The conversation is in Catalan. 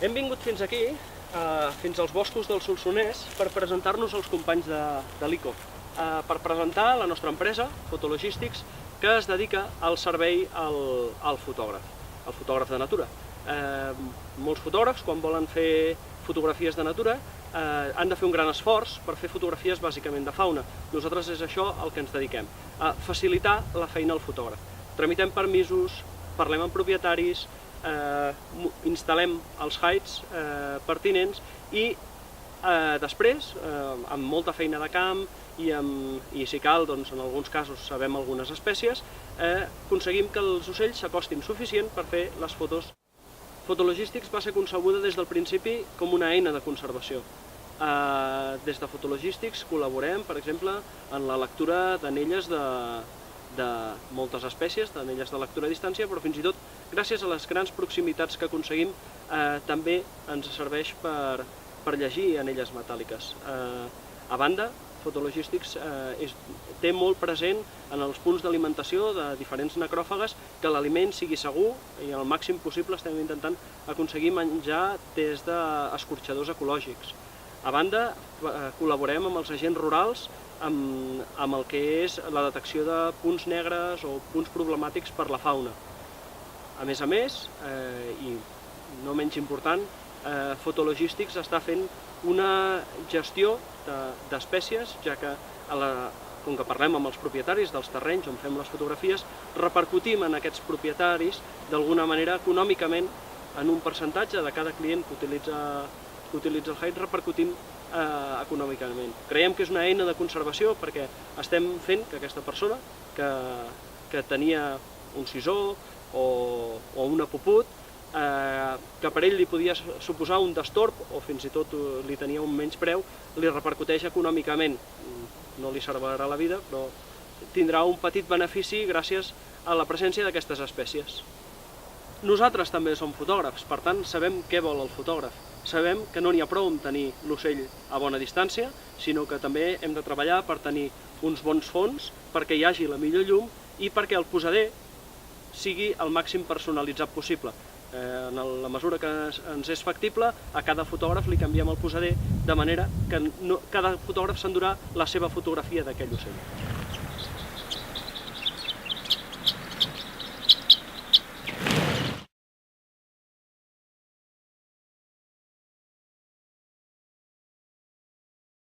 Hem vingut fins aquí, fins als boscos del Solsonès, per presentar-nos als companys de l'ICO, per presentar la nostra empresa, Fotologístics, que es dedica al servei al fotògraf de natura. Molts fotògrafs, quan volen fer fotografies de natura, han de fer un gran esforç per fer fotografies bàsicament de fauna. Nosaltres és això al que ens dediquem, a facilitar la feina al fotògraf. Tramitem permisos, parlem amb propietaris, instal·lem els hides pertinents i després, amb molta feina de camp i si cal, doncs, en alguns casos sabem algunes espècies, aconseguim que els ocells s'acostin suficient per fer les fotos. Fotologístics va ser concebuda des del principi com una eina de conservació. Des de Fotologístics col·laborem, per exemple, en la lectura d'anelles de moltes espècies, d'anelles de lectura a distància, però fins i tot, gràcies a les grans proximitats que aconseguim, també ens serveix per llegir anelles metàl·liques. A banda, Fotologístics té molt present en els punts d'alimentació de diferents necròfagues que l'aliment sigui segur i al màxim possible estem intentant aconseguir menjar des d'escorxadors ecològics. A banda, col·laborem amb els agents rurals amb el que és la detecció de punts negres o punts problemàtics per la fauna. A més, i no menys important, Fotologístics està fent una gestió d'espècies, ja que, com que parlem amb els propietaris dels terrenys on fem les fotografies, repercutim en aquests propietaris d'alguna manera econòmicament en un percentatge de cada client que utilitza el hide, repercutim econòmicament. Creiem que és una eina de conservació perquè estem fent que aquesta persona que tenia un sisó o una puput, que per ell li podia suposar un destorb o fins i tot li tenia un menyspreu, li repercuteix econòmicament. No li salvarà la vida, però tindrà un petit benefici gràcies a la presència d'aquestes espècies. Nosaltres també som fotògrafs, per tant sabem què vol el fotògraf. Sabem que no n'hi ha prou amb tenir l'ocell a bona distància, sinó que també hem de treballar per tenir uns bons fons, perquè hi hagi la millor llum i perquè el posader sigui el màxim personalitzat possible. En la mesura que ens és factible, a cada fotògraf li canviem el posader de manera que cada fotògraf s'endurà la seva fotografia d'aquell ocell.